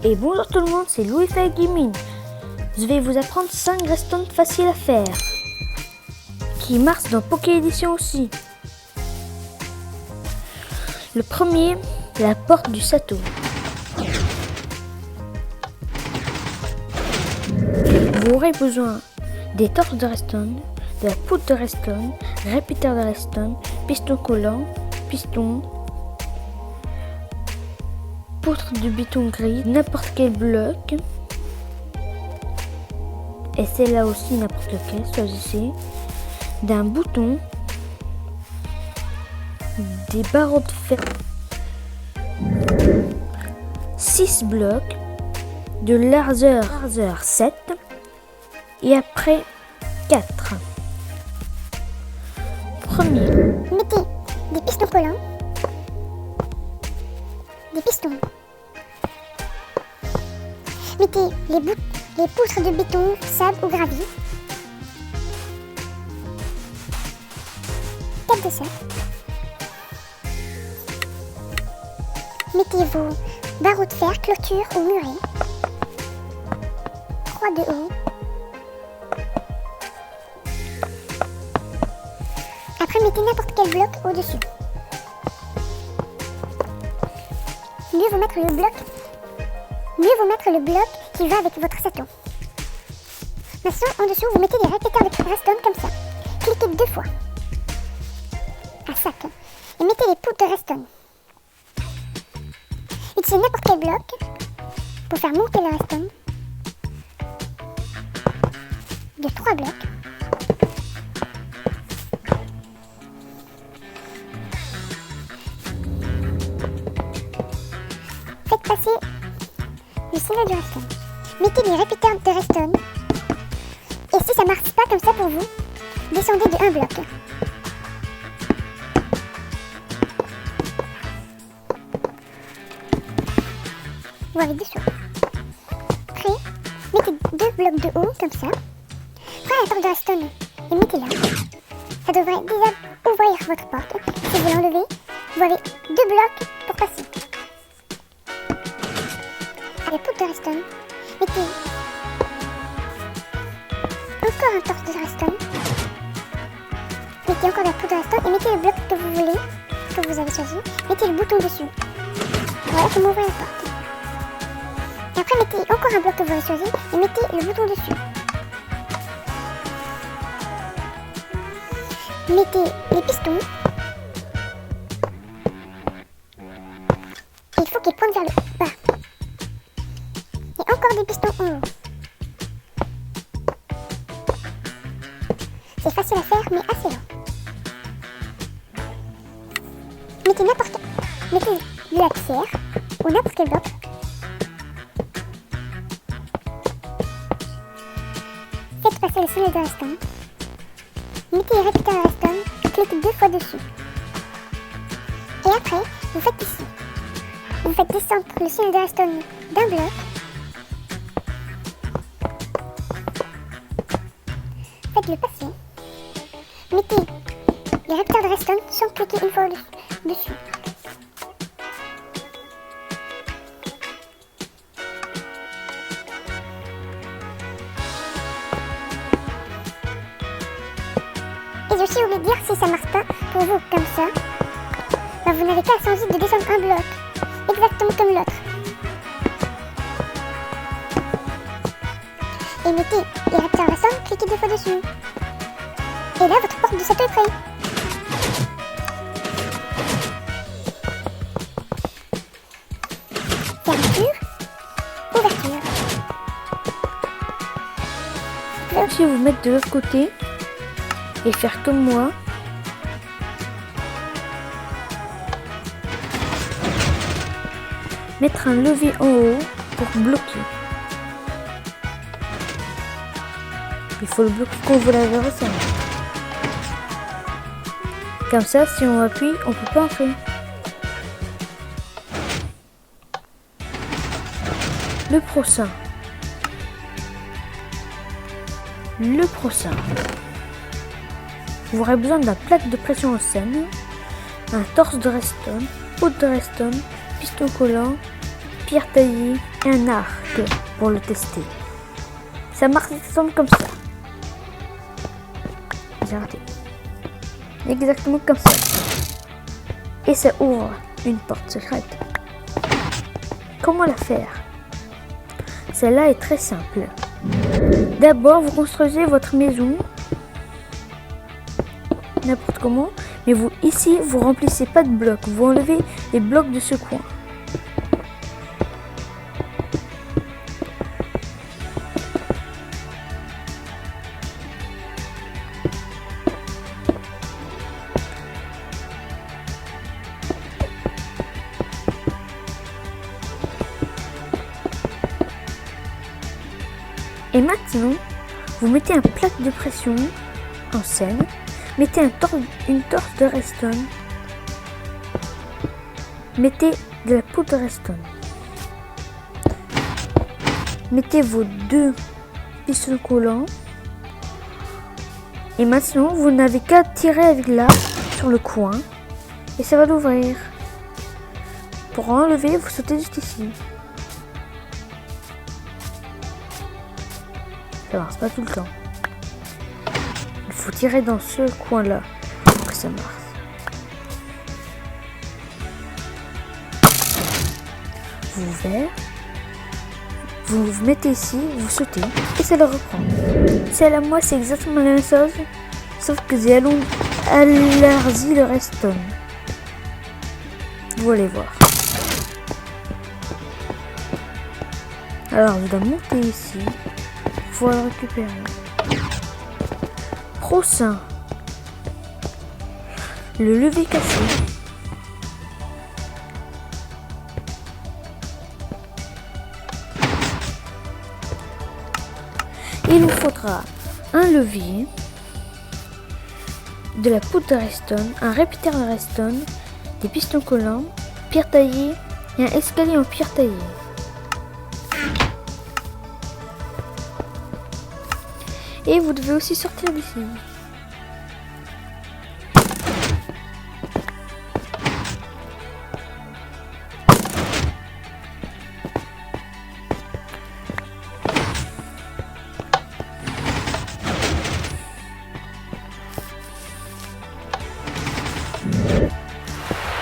Et bonjour tout le monde, c'est Louis-Fay Gaming. Je vais vous apprendre 5 redstone faciles à faire, qui marchent dans Poké Edition aussi. Le premier, la porte du château. Vous aurez besoin des torches de redstone, de la poudre de redstone, répéteur de redstone, piston collant, piston, poutre de béton gris, n'importe quel bloc, et c'est là aussi n'importe lequel, choisissez, d'un bouton, des barreaux de fer, 6 blocs, de largeur 7, et après 4. Premier. Mettez des pistons collants, des pistons. Mettez les poutres de béton, sable ou gravier. 4 de sel. Mettez vos barreaux de fer, clôture ou muret. 3 de haut. Après, mettez n'importe quel bloc au-dessus. Mieux vaut mettre le bloc qui va avec votre château. Maintenant, en dessous, vous mettez des répéteurs de redstone comme ça. Cliquez 2 fois à chaque et mettez les poutres de redstone. Utilisez n'importe quel bloc pour faire monter le redstone de 3 blocs. Faites passer le signal du redstone. Mettez des répéteurs de redstone. Et si ça marche pas comme ça pour vous, descendez de 1 bloc. Vous avez 2 sauts. Après, mettez 2 blocs de haut comme ça. Prenez la porte de redstone et mettez-la. Ça devrait déjà ouvrir votre porte. Si vous l'enlevez, vous avez 2 blocs pour passer. La poudre de redstone, mettez encore un torche de redstone, mettez encore de la poudre de redstone et mettez le bloc que vous voulez, que vous avez choisi, mettez le bouton dessus. Voilà comment ouvrir la porte. Et après mettez encore un bloc que vous avez choisi et mettez le bouton dessus. Mettez les pistons. Et il faut qu'ils pointent vers le bas. Et encore des pistons en haut. C'est facile à faire mais assez long. Mettez de la pierre ou n'importe quel bloc. Faites passer le signal de redstone. Mettez les répéteurs de redstone, cliquez 2 fois dessus. Et après, vous faites ici. Vous faites descendre le signal de redstone d'un bloc. Faites-le passer. Mettez les répéteurs de redstone sans cliquer une fois dessus. Et j'ai aussi oublié de dire si ça marche pas pour vous comme ça, ben vous n'avez qu'à changer de descendre un bloc, exactement comme l'autre. Et mettez les répéteurs de redstone, cliquez 2 fois dessus. Et là, votre porte de château est prête. Fermeture, ouverture. Vous pouvez aussi vous mettre de l'autre côté et faire comme moi. Mettre un levier en haut pour bloquer. Il faut le bloquer quand vous l'avez resserré. Comme ça, si on appuie, on peut pas entrer. Le prochain. Vous aurez besoin d'un plaque de pression en scène, un torche de redstone, poudre de redstone, piston collant, pierre taillée et un arc pour le tester. Ça marche exactement comme ça. J'ai raté. Exactement comme ça. Et ça ouvre une porte secrète. Comment la faire? Celle-là est très simple. D'abord, vous construisez votre maison n'importe comment, mais ici, vous remplissez pas de blocs. Vous enlevez les blocs de ce coin. Et maintenant, vous mettez un plaque de pression en scène, mettez une torche de redstone, mettez de la poudre de redstone, mettez vos 2 pistons collants, et maintenant vous n'avez qu'à tirer avec l'arc sur le coin, et ça va l'ouvrir. Pour enlever, vous sautez juste ici. Ça marche pas tout le temps. Il faut tirer dans ce coin-là pour que ça marche. Vous ouvrez, vous mettez ici, vous sautez et ça le reprend. Celle à moi, c'est exactement la même chose, sauf que j'ai élargi le redstone. Vous allez voir. Alors, je dois monter ici. Faut le récupérer. Prochain, le levier cassé. Il vous faudra un levier, de la poudre de redstone, un répéteur de redstone, des pistons collants, pierre taillée et un escalier en pierre taillée. Et vous devez aussi sortir d'ici.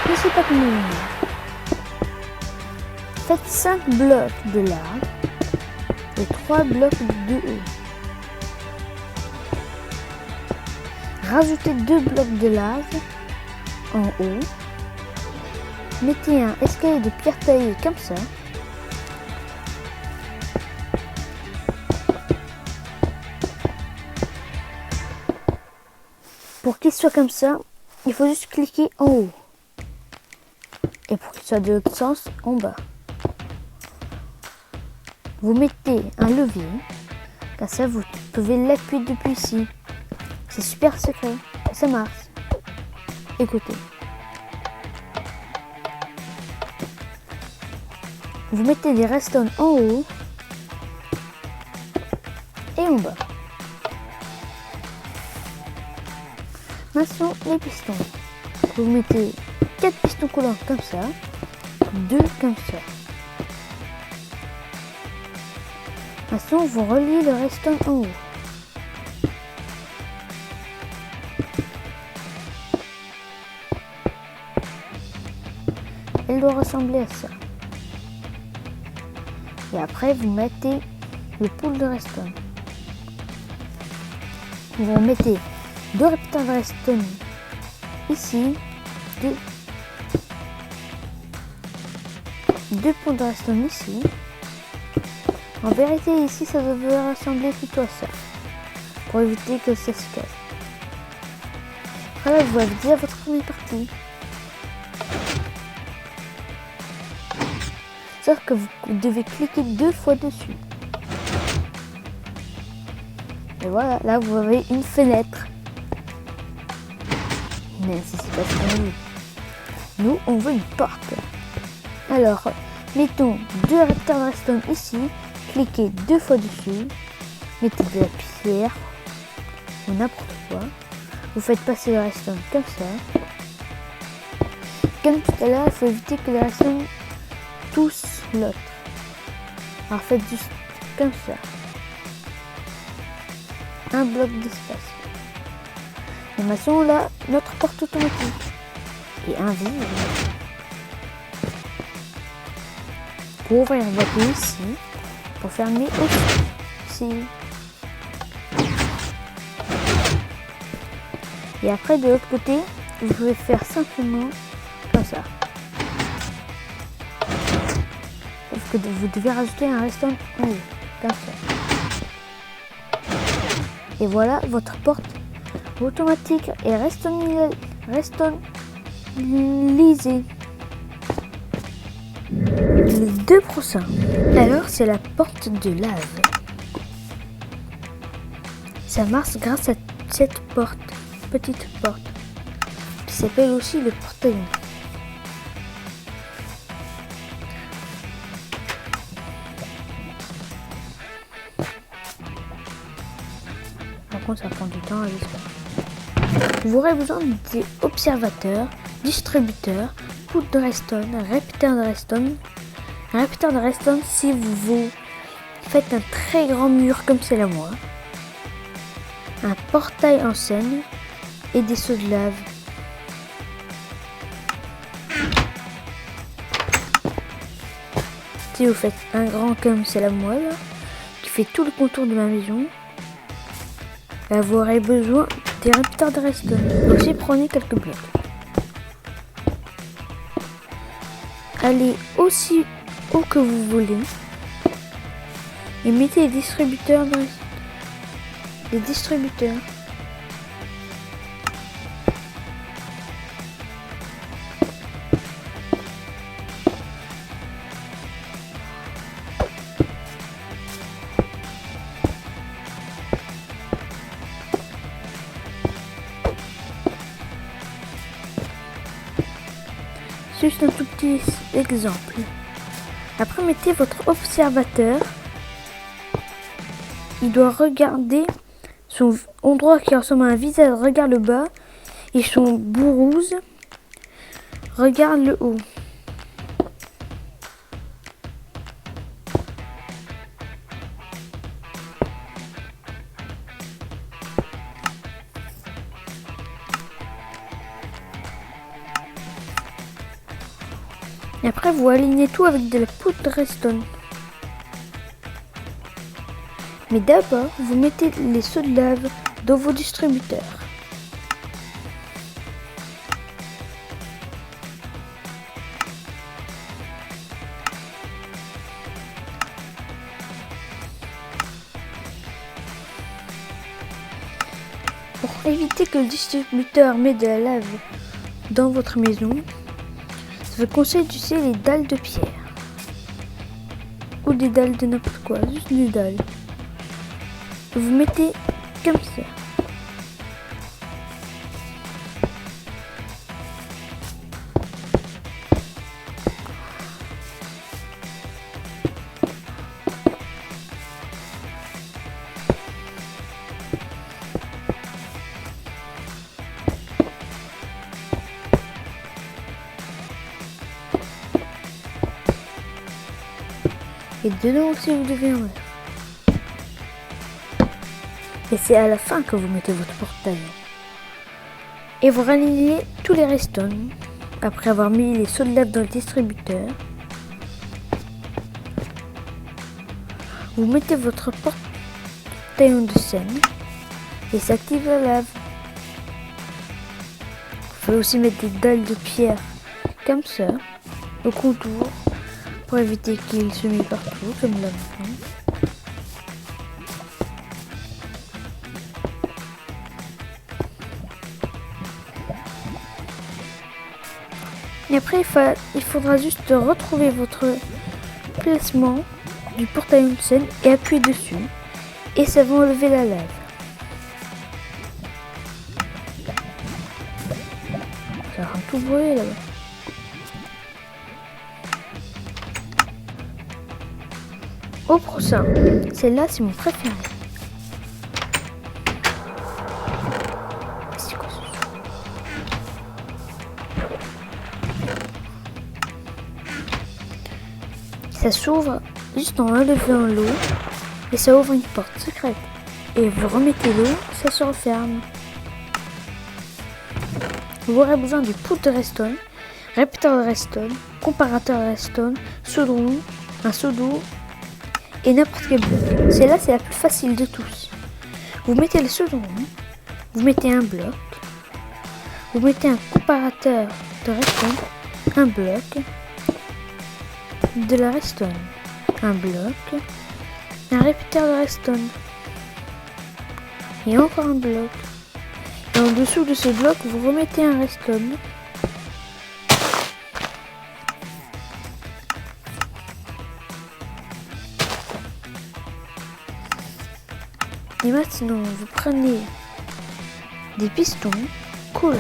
Je ne sais pas comment on dit. Faites 5 blocs de large et 3 blocs de haut. Rajoutez 2 blocs de lave en haut. Mettez un escalier de pierre taillée comme ça. Pour qu'il soit comme ça, il faut juste cliquer en haut. Et pour qu'il soit de l'autre sens, en bas. Vous mettez un levier. Comme ça, vous pouvez l'appuyer depuis ici. C'est super secret, ça marche. Écoutez. Vous mettez des redstone en haut et en bas. Maintenant, les pistons. Vous mettez 4 pistons collants comme ça, 2 comme ça. Maintenant, vous reliez le redstone en haut. Elle doit ressembler à ça. Et après, vous mettez le pool de redstone. Vous mettez 2 répéteurs de redstone ici, 2 poules de redstone ici. En vérité, ici, ça devrait ressembler plutôt à ça, pour éviter que ça se casse. Voilà, vous avez déjà votre première partie. Sauf que vous devez cliquer 2 fois dessus. Et voilà, là vous avez une fenêtre. Mais si c'est pas ce qu'on veut. Nous, on veut une porte. Alors, mettons 2 répéteurs de redstone ici. Cliquez 2 fois dessus. Mettez de la pierre ou n'importe quoi. Vous faites passer le redstone comme ça. Comme tout à l'heure, il faut éviter que les redstone tous l'autre. Alors faites juste comme ça. Un bloc d'espace. Et maintenant là, notre porte automatique. Et invisible. Pour ouvrir un boîtier ici. Pour fermer aussi. Ici. Et après de l'autre côté, vous pouvez faire simplement comme ça. Sauf que vous devez rajouter un redstone en haut, comme ça. Et voilà votre porte automatique et restonisée. Les deux prochains. Alors c'est la porte de lave. Ça marche grâce à cette porte. Petite porte qui s'appelle aussi le portail. Par contre ça prend du temps à l'histoire. Vous aurez besoin des observateurs, distributeurs, poudre de redstone, répéteur de redstone. Un répéteur de redstone si vous faites un très grand mur comme c'est là moi. Un portail en scène. Et des seaux de lave. Si vous faites un grand comme c'est la moelle, qui fait tout le contour de ma maison, vous aurez besoin des répéteurs de redstone. Aussi prenez quelques blocs. Allez aussi haut que vous voulez. Et mettez les distributeurs dans les distributeurs. Juste un tout petit exemple. Après, mettez votre observateur. Il doit regarder son endroit qui ressemble à un visage. Regarde le bas. Et son bourouse regarde le haut. Et après, vous alignez tout avec de la poudre de redstone. Mais d'abord, vous mettez les seaux de lave dans vos distributeurs. Pour éviter que le distributeur mette de la lave dans votre maison, je vous conseille d'utiliser les dalles de pierre. Ou des dalles de n'importe quoi, juste des dalles. Vous mettez comme ça. Et dedans aussi vous devez en mettre. Et c'est à la fin que vous mettez votre portail. Et vous ralignez tous les redstones. Après avoir mis les seaux de lave dans le distributeur. Vous mettez votre portail de scène. Et ça active la lave. Vous pouvez aussi mettre des dalles de pierre comme ça. Au contour. Pour éviter qu'il se mette partout, comme là maintenant. Et après, il faudra juste retrouver votre placement du portail de scène et appuyer dessus. Et ça va enlever la lave. Ça va tout brûler là-bas. Au prochain, celle-là c'est mon préféré. C'est quoi ce son ? Il Ça s'ouvre juste en enlevant l'eau et ça ouvre une porte secrète. Et vous remettez l'eau, ça se referme. Vous aurez besoin du poudre de Redstone, répéteur de Redstone, comparateur de Redstone, chaudron, un seau d'eau et n'importe quel bloc. Celle-là, c'est la plus facile de tous. Vous mettez le chaudron, vous mettez un bloc, vous mettez un comparateur de Redstone, un bloc, de la Redstone, un bloc, un répéteur de Redstone et encore un bloc. Et en dessous de ce bloc, vous remettez un Redstone. Et maintenant, vous prenez des pistons cool.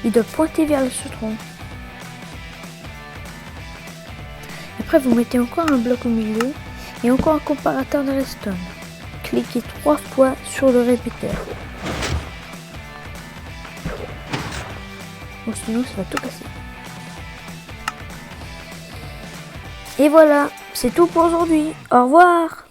Ils doivent pointer vers le chaudron. Après, vous mettez encore un bloc au milieu et encore un comparateur de Redstone. Cliquez 3 fois sur le répéteur. Ou sinon, ça va tout casser. Et voilà, c'est tout pour aujourd'hui. Au revoir!